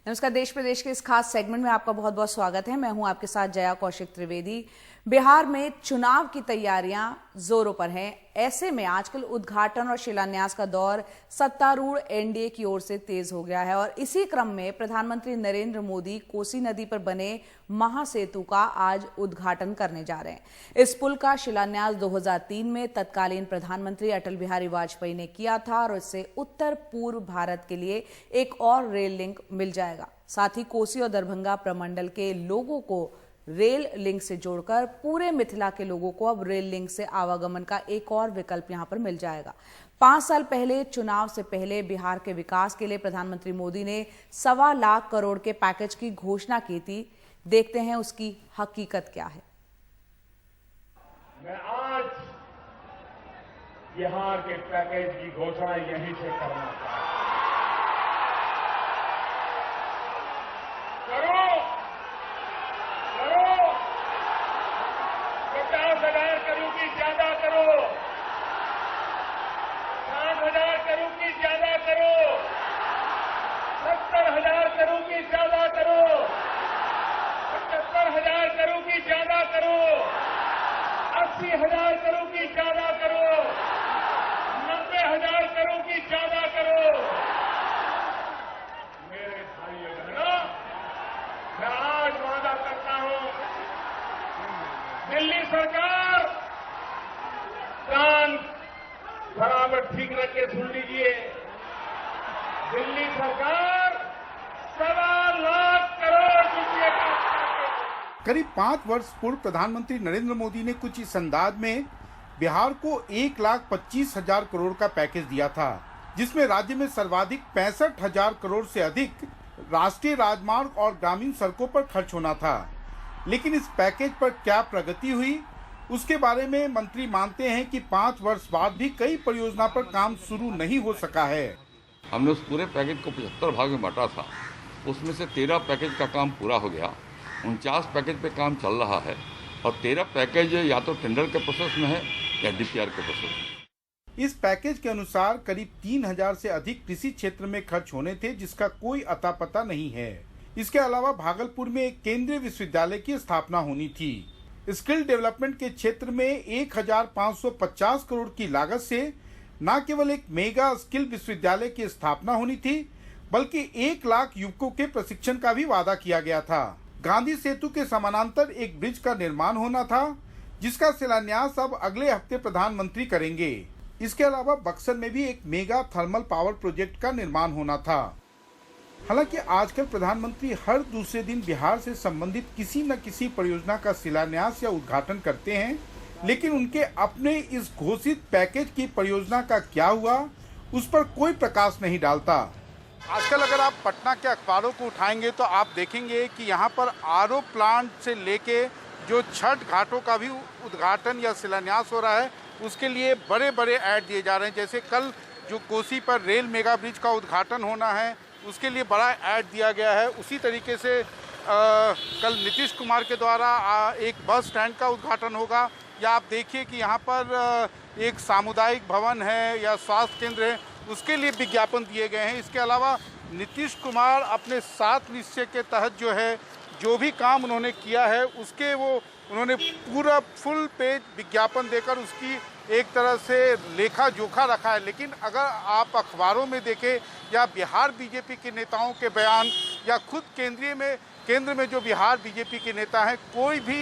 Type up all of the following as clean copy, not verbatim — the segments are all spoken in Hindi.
नमस्कार। देश प्रदेश के इस खास सेगमेंट में आपका बहुत बहुत स्वागत है। मैं हूं आपके साथ जया कौशिक त्रिवेदी। बिहार में चुनाव की तैयारियां जोरों पर हैं। ऐसे में आजकल उद्घाटन और शिलान्यास का दौर सत्तारूढ़ एनडीए की ओर से तेज हो गया है और इसी क्रम में प्रधानमंत्री नरेंद्र मोदी कोसी नदी पर बने महासेतु का आज उद्घाटन करने जा रहे हैं। इस पुल का शिलान्यास 2003 में तत्कालीन प्रधानमंत्री अटल बिहारी वाजपेयी ने किया था और इससे उत्तर पूर्व भारत के लिए एक और रेल लिंक मिल जाएगा। साथ ही कोसी और दरभंगा प्रमंडल के लोगों को रेल लिंक से जोड़कर पूरे मिथिला के लोगों को अब रेल लिंक से आवागमन का एक और विकल्प यहां पर मिल जाएगा। 5 साल पहले चुनाव से पहले बिहार के विकास के लिए प्रधानमंत्री मोदी ने 1.25 लाख करोड़ के पैकेज की घोषणा की थी। देखते हैं उसकी हकीकत क्या है। मैं आज बिहार के पैकेज की घोषणा यहीं से करना चाहता हूं। करो 50,000 करोड़ की ज्यादा करो, 60,000 करोड़ की ज्यादा करो, 70,000 करोड़ की ज्यादा करो, 75,000 करोड़ की ज्यादा करो, 80,000 करोड़ की ज्यादा करो, 90,000 करोड़ की ज्यादा करो। मेरे भाई बहनों, मैं आज वादा करता हूं, दिल्ली सरकार कान बराबर ठीक रख के सुन लीजिए। दिल्ली सरकार 1.25 लाख करोड़ रुपए का करीब 5 वर्ष पूर्व प्रधानमंत्री नरेंद्र मोदी ने कुछ इस अंदाज में बिहार को 1,25,000 करोड़ का पैकेज दिया था, जिसमें राज्य में सर्वाधिक 65,000 करोड़ से अधिक राष्ट्रीय राजमार्ग और ग्रामीण सड़कों पर खर्च होना था। लेकिन इस पैकेज पर क्या प्रगति हुई, उसके बारे में मंत्री मानते हैं कि 5 वर्ष बाद भी कई परियोजना पर काम शुरू नहीं हो सका है। हमने उस पूरे पैकेज को 75 भाग में बांटा था। उसमें से 13 पैकेज का काम पूरा हो गया, 49 पैकेज पे काम चल रहा है और 13 पैकेज या तो टेंडर के प्रोसेस में है या डीपीआर के प्रोसेस में। इस पैकेज के अनुसार करीब 3,000 से अधिक कृषि क्षेत्र में खर्च होने थे, जिसका कोई अता पता नहीं है। इसके अलावा भागलपुर में एक केंद्रीय विश्वविद्यालय की स्थापना होनी थी। स्किल डेवलपमेंट के क्षेत्र में 1,550 करोड़ की लागत से न केवल एक मेगा स्किल विश्वविद्यालय की स्थापना होनी थी, बल्कि 1 लाख युवकों के प्रशिक्षण का भी वादा किया गया था। गांधी सेतु के समानांतर एक ब्रिज का निर्माण होना था, जिसका शिलान्यास अब अगले हफ्ते प्रधानमंत्री करेंगे। इसके अलावा बक्सर में भी एक मेगा थर्मल पावर प्रोजेक्ट का निर्माण होना था। हालांकि आजकल प्रधानमंत्री हर दूसरे दिन बिहार से संबंधित किसी न किसी परियोजना का शिलान्यास या उद्घाटन करते हैं, लेकिन उनके अपने इस घोषित पैकेज की परियोजना का क्या हुआ, उस पर कोई प्रकाश नहीं डालता। आजकल अगर आप पटना के अखबारों को उठाएंगे तो आप देखेंगे कि यहाँ पर आरओ प्लांट से लेके जो छठ घाटों का भी उद्घाटन या शिलान्यास हो रहा है, उसके लिए बड़े बड़े ऐड दिए जा रहे हैं। जैसे कल जो कोसी पर रेल मेगा ब्रिज का उद्घाटन होना है, उसके लिए बड़ा ऐड दिया गया है। उसी तरीके से कल नीतीश कुमार के द्वारा एक बस स्टैंड का उद्घाटन होगा, या आप देखिए कि यहाँ पर एक सामुदायिक भवन है या स्वास्थ्य केंद्र है, उसके लिए विज्ञापन दिए गए हैं। इसके अलावा नीतीश कुमार अपने 7 निश्चय के तहत जो भी काम उन्होंने किया है, उसके उन्होंने पूरा फुल पेज विज्ञापन देकर उसकी एक तरह से लेखा जोखा रखा है। लेकिन अगर आप अखबारों में देखें या बिहार बीजेपी के नेताओं के बयान या खुद केंद्र में जो बिहार बीजेपी के नेता हैं, कोई भी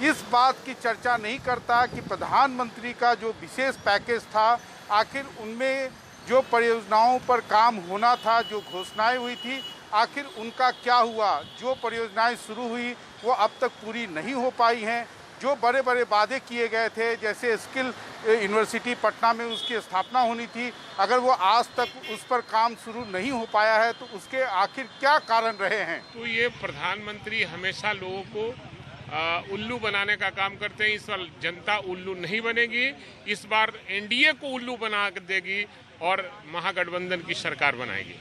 इस बात की चर्चा नहीं करता कि प्रधानमंत्री का जो विशेष पैकेज था, आखिर उनमें जो परियोजनाओं पर काम होना था, जो घोषणाएं हुई थी, आखिर उनका क्या हुआ। जो परियोजनाएं शुरू हुई वो अब तक पूरी नहीं हो पाई हैं। जो बड़े बड़े वादे किए गए थे, जैसे स्किल यूनिवर्सिटी पटना में उसकी स्थापना होनी थी, अगर वो आज तक उस पर काम शुरू नहीं हो पाया है तो उसके आखिर क्या कारण रहे हैं। तो ये प्रधानमंत्री हमेशा लोगों को उल्लू बनाने का काम करते हैं। इस बार जनता उल्लू नहीं बनेगी, इस बार एनडीए को उल्लू बना देगी और महागठबंधन की सरकार बनाएगी।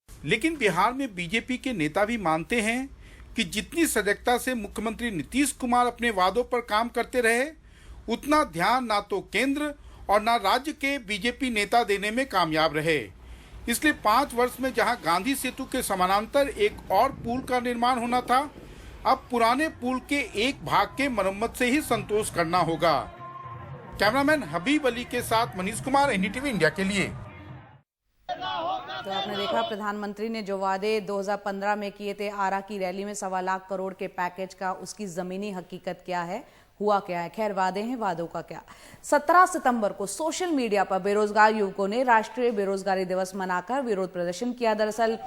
लेकिन बिहार में बीजेपी के नेता भी मानते हैं कि जितनी सजगता से मुख्यमंत्री नीतीश कुमार अपने वादों पर काम करते रहे, उतना ध्यान ना तो केंद्र और ना राज्य के बीजेपी नेता देने में कामयाब रहे। इसलिए 5 वर्ष में जहां गांधी सेतु के समानांतर एक और पुल का निर्माण होना था, अब पुराने पुल के एक भाग के मरम्मत से ही संतोष करना होगा। कैमरामैन हबीब अली के साथ मनीष कुमार, एनडीटीवी इंडिया के लिए। तो आपने देखा प्रधानमंत्री ने जो वादे 2015 में किए थे आरा की रैली में 1.25 लाख करोड़ के पैकेज का, उसकी जमीनी हकीकत क्या है, हुआ क्या है। खैर, वादे हैं, वादों का क्या। 17 सितंबर को सोशल मीडिया पर बेरोजगार युवकों ने राष्ट्रीय बेरोजगारी दिवस मनाकर विरोध प्रदर्शन किया। दरअसल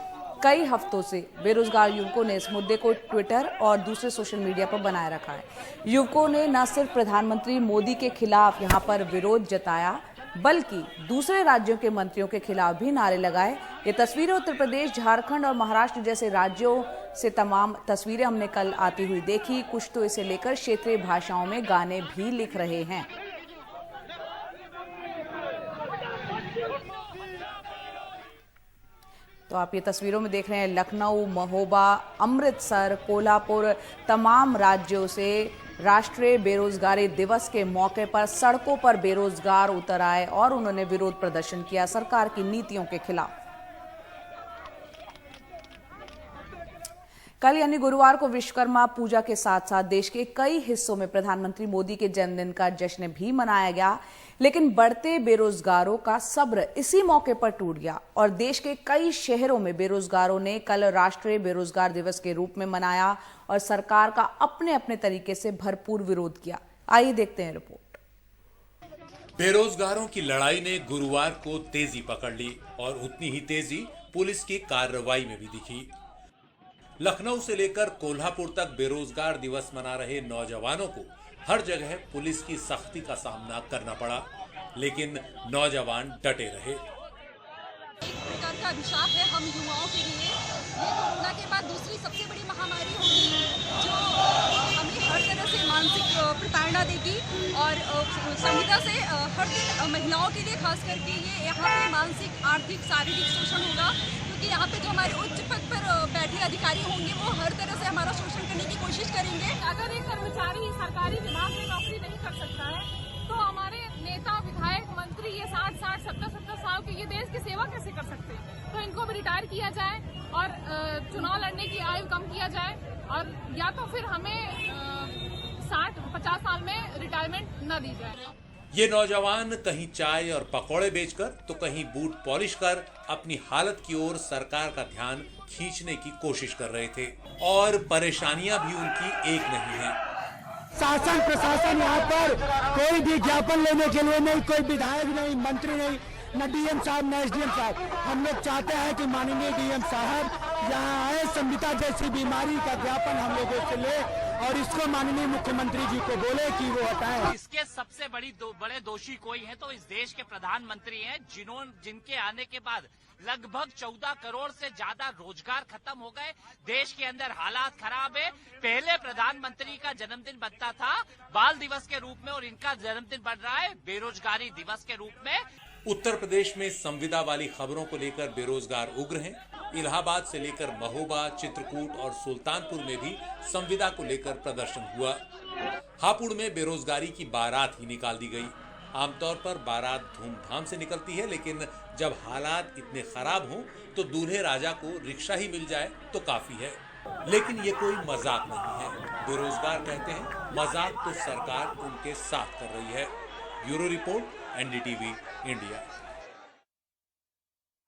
कई हफ्तों से बेरोजगार युवकों ने इस मुद्दे को ट्विटर और दूसरे सोशल मीडिया पर बनाए रखा है। युवकों ने न सिर्फ प्रधानमंत्री मोदी के खिलाफ यहां पर विरोध जताया, बल्कि दूसरे राज्यों के मंत्रियों के खिलाफ भी नारे लगाए। ये तस्वीरें उत्तर प्रदेश, झारखंड और महाराष्ट्र जैसे राज्यों से तमाम तस्वीरें हमने कल आती हुई देखी। कुछ तो इसे लेकर क्षेत्रीय भाषाओं में गाने भी लिख रहे हैं। तो आप ये तस्वीरों में देख रहे हैं लखनऊ, महोबा, अमृतसर, कोल्हापुर, तमाम राज्यों से राष्ट्रीय बेरोजगारी दिवस के मौके पर सड़कों पर बेरोजगार उतर आए और उन्होंने विरोध प्रदर्शन किया सरकार की नीतियों के खिलाफ। कल यानी गुरुवार को विश्वकर्मा पूजा के साथ साथ देश के कई हिस्सों में प्रधानमंत्री मोदी के जन्मदिन का जश्न भी मनाया गया, लेकिन बढ़ते बेरोजगारों का सब्र इसी मौके पर टूट गया और देश के कई शहरों में बेरोजगारों ने कल राष्ट्रीय बेरोजगार दिवस के रूप में मनाया और सरकार का अपने अपने तरीके से भरपूर विरोध किया। आइए देखते हैं रिपोर्ट। बेरोजगारों की लड़ाई ने गुरुवार को तेजी पकड़ ली और उतनी ही तेजी पुलिस की कार्रवाई में भी दिखी। लखनऊ से लेकर कोल्हापुर तक बेरोजगार दिवस मना रहे नौजवानों को हर जगह पुलिस की सख्ती का सामना करना पड़ा, लेकिन नौजवान डटे रहे। एक प्रकार का अभिशाप है हम युवाओं के लिए। ये कोरोना के बाद दूसरी सबसे बड़ी महामारी होगी जो हमें हर तरह से मानसिक प्रताड़ना देगी और संविदा से हर दिन महिलाओं के लिए खास करके ये यहाँ पे मानसिक, आर्थिक, शारीरिक शोषण होगा, क्योंकि यहाँ पे जो हमारे उच्च पद पर बैठे अधिकारी होंगे वो हर तरह से हमारा शोषण करने की कोशिश करेंगे। अगर एक कर्मचारी सरकारी विभाग में नौकरी नहीं कर सकता है तो हमारे नेता, विधायक, मंत्री ये 60, 70 साल के ये देश की सेवा कैसे कर सकते हैं? तो इनको भी रिटायर किया जाए और चुनाव लड़ने की आयु कम किया जाए और या तो फिर हमें 60-50 साल में रिटायरमेंट न दी जाए। ये नौजवान कहीं चाय और पकौड़े बेचकर तो कहीं बूट पॉलिश कर अपनी हालत की ओर सरकार का ध्यान खींचने की कोशिश कर रहे थे और परेशानियां भी उनकी एक नहीं है। शासन प्रशासन यहाँ पर कोई भी ज्ञापन लेने के लिए नहीं, कोई विधायक नहीं, मंत्री नहीं, न डीएम साहब न एसडीएम साहब। हम लोग चाहते हैं कि माननीय डीएम साहब यहाँ आए, संविदा जैसी बीमारी का ज्ञापन हम लोगों से ले और इसको माननीय मुख्यमंत्री जी को बोले कि वो हटाएं। इसके सबसे बड़े दोषी कोई है तो इस देश के प्रधानमंत्री हैं, जिनके आने के बाद लगभग 14 करोड़ से ज्यादा रोजगार खत्म हो गए। देश के अंदर हालात खराब है। पहले प्रधानमंत्री का जन्मदिन बनता था बाल दिवस के रूप में और इनका जन्मदिन बन रहा है बेरोजगारी दिवस के रूप में। उत्तर प्रदेश में संविदा वाली खबरों को लेकर बेरोजगार उग्र हैं। इलाहाबाद से लेकर महोबा, चित्रकूट और सुल्तानपुर में भी संविदा को लेकर प्रदर्शन हुआ। हापुड़ में बेरोजगारी की बारात ही निकाल दी गई। आमतौर पर बारात धूमधाम से निकलती है, लेकिन जब हालात इतने खराब हों तो दूल्हे राजा को रिक्शा ही मिल जाए तो काफी है। लेकिन ये कोई मजाक नहीं है। बेरोजगार कहते हैं मजाक तो सरकार उनके साथ कर रही है। Bureau report, NDTV India.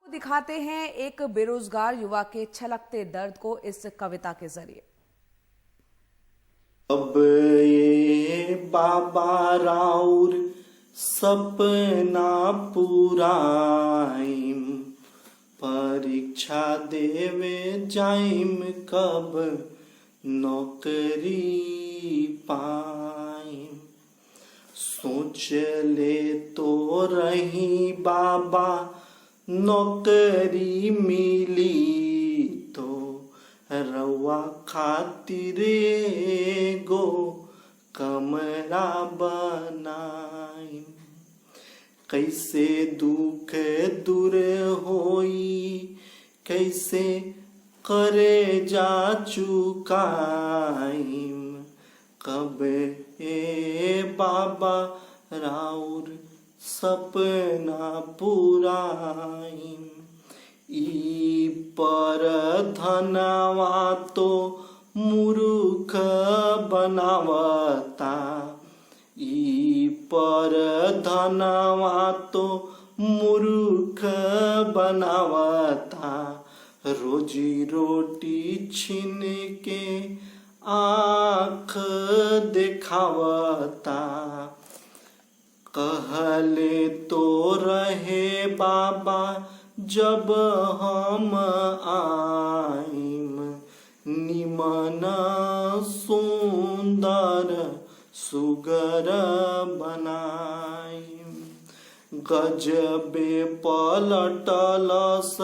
दिखाते हैं एक बेरोजगार युवा के छलकते दर्द को इस कविता के जरिए। अब ये बाबा राउर सपना पुराइम, परीक्षा देवे जाइम, कब नौकरी पाइम। सोच ले तो रही बाबा नौकरी मिली तो रवा खातिर गो कमरा बनाई। कैसे दुख दूर होई, कैसे करे जा चुकाइम, कब ए बाबा राउर सपना पुराइम। ई पर धनवा तो मूर्ख बनावता, ई पर धनवा तो मूर्ख बनावता, रोजी रोटी छीन के आँख दिखावता। कहले तो रहे बाबा जब हम आइम, निमन सुंदर सुगर बनाइम। गजबे पलटलस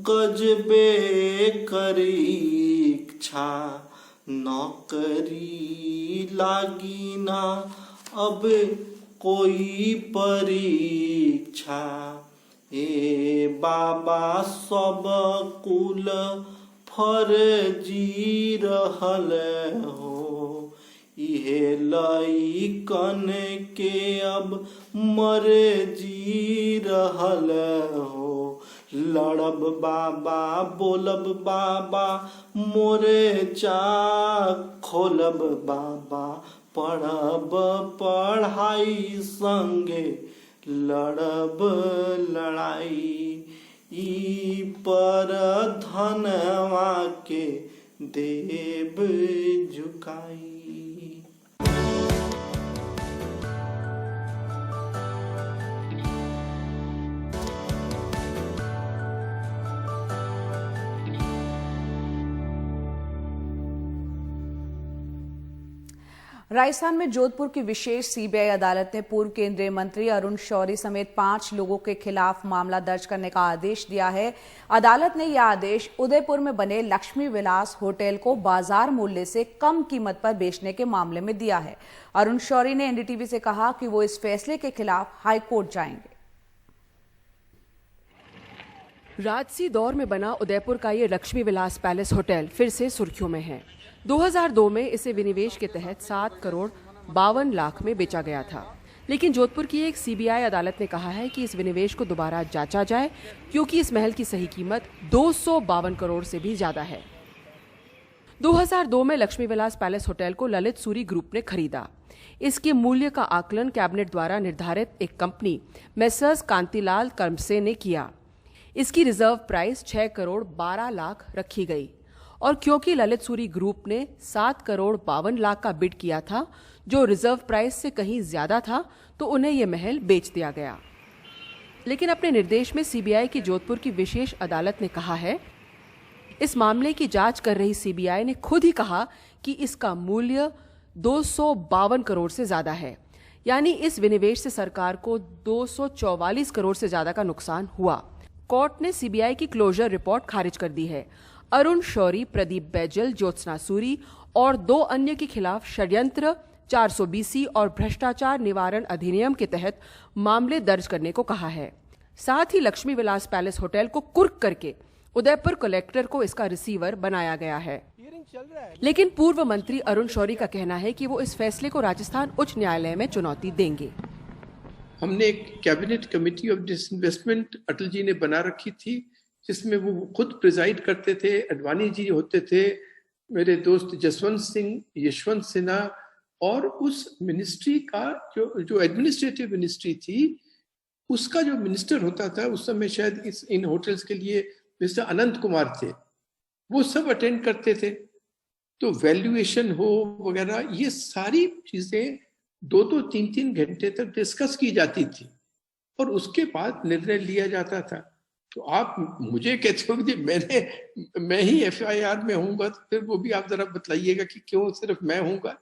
गजबे करीक्षा, नौकरी लागी ना अब कोई परीक्षा। ए बाबा सब कुल फर्जी रहल हो, इहे लइकन के अब मर्जी रहल हो। लड़ब बाबा बोलब बाबा मोरे चा खोलब बाबा, पढ़ब पढ़ाई संगे लड़ब लड़ाई। ई पर धनवा के देव झुकाई। राजस्थान में जोधपुर की विशेष सीबीआई अदालत ने पूर्व केंद्रीय मंत्री अरुण शौरी समेत 5 लोगों के खिलाफ मामला दर्ज करने का आदेश दिया है। अदालत ने यह आदेश उदयपुर में बने लक्ष्मी विलास होटल को बाजार मूल्य से कम कीमत पर बेचने के मामले में दिया है। अरुण शौरी ने एनडीटीवी से कहा कि वो इस फैसले के खिलाफ हाईकोर्ट जाएंगे। राजसी दौर में बना उदयपुर का ये लक्ष्मी विलास पैलेस होटल फिर से सुर्खियों में है। 2002 में इसे विनिवेश के तहत 7 करोड़ 52 लाख में बेचा गया था, लेकिन जोधपुर की एक सीबीआई अदालत ने कहा है कि इस विनिवेश को दोबारा जांचा जाए, क्योंकि इस महल की सही कीमत 252 करोड़ से भी ज्यादा है। 2002 में लक्ष्मी विलास पैलेस होटल को ललित सूरी ग्रुप ने खरीदा। इसके मूल्य का आकलन कैबिनेट द्वारा निर्धारित एक कंपनी मेसर्स कांतिलाल कर्मसे ने किया। इसकी रिजर्व प्राइस 6 करोड़ 12 लाख रखी गई, और क्योंकि ललित सूरी ग्रुप ने 7 करोड़ 52 लाख का बिड किया था, जो रिजर्व प्राइस से कहीं ज्यादा था, तो उन्हें यह महल बेच दिया गया। लेकिन अपने निर्देश में सीबीआई की जोधपुर की विशेष अदालत ने कहा है, इस मामले की जांच कर रही सीबीआई ने खुद ही कहा कि इसका मूल्य 252 करोड़ से ज्यादा है, यानी इस विनिवेश से सरकार को 244 करोड़ से ज्यादा का नुकसान हुआ। कोर्ट ने सीबीआई की क्लोजर रिपोर्ट खारिज कर दी है। अरुण शौरी, प्रदीप बैजल, ज्योत्सना सूरी और 2 अन्य के खिलाफ षड्यंत्र, 420 और भ्रष्टाचार निवारण अधिनियम के तहत मामले दर्ज करने को कहा है। साथ ही लक्ष्मी विलास पैलेस होटल को कुर्क करके उदयपुर कलेक्टर को इसका रिसीवर बनाया गया है। लेकिन पूर्व मंत्री अरुण शौरी का कहना है कि वो इस फैसले को राजस्थान उच्च न्यायालय में चुनौती देंगे। हमने एक cabinet committee of disinvestment Atal ji ने बना रखी थी, जिसमें वो खुद प्रिजाइड करते थे। अडवाणी जी होते थे, मेरे दोस्त जसवंत सिंह, यशवंत सिन्हा, और उस मिनिस्ट्री का जो एडमिनिस्ट्रेटिव मिनिस्ट्री थी, उसका जो मिनिस्टर होता था उस समय शायद इन होटल्स के लिए मिस्टर अनंत कुमार थे, वो सब अटेंड करते थे। तो वैल्यूएशन हो वगैरह, ये सारी चीजें 2-2, 3-3 घंटे तक डिस्कस की जाती थी और उसके बाद निर्णय लिया जाता था। तो आप मुझे कहते हो कि मैं ही एफआईआर में हूंगा, तो फिर वो भी आप जरा बतलाइएगा कि क्यों सिर्फ मैं हूंगा।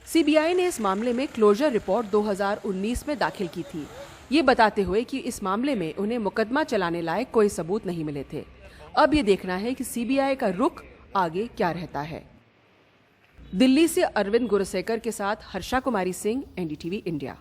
सीबीआई ने इस मामले में क्लोजर रिपोर्ट 2019 में दाखिल की थी, ये बताते हुए कि इस मामले में उन्हें मुकदमा चलाने लायक कोई सबूत नहीं मिले थे। अब ये देखना है कि सीबीआई का रुख आगे क्या रहता है। दिल्ली से अरविंद गुरसेकर के साथ हर्षा कुमारी सिंह, एनडीटीवी इंडिया।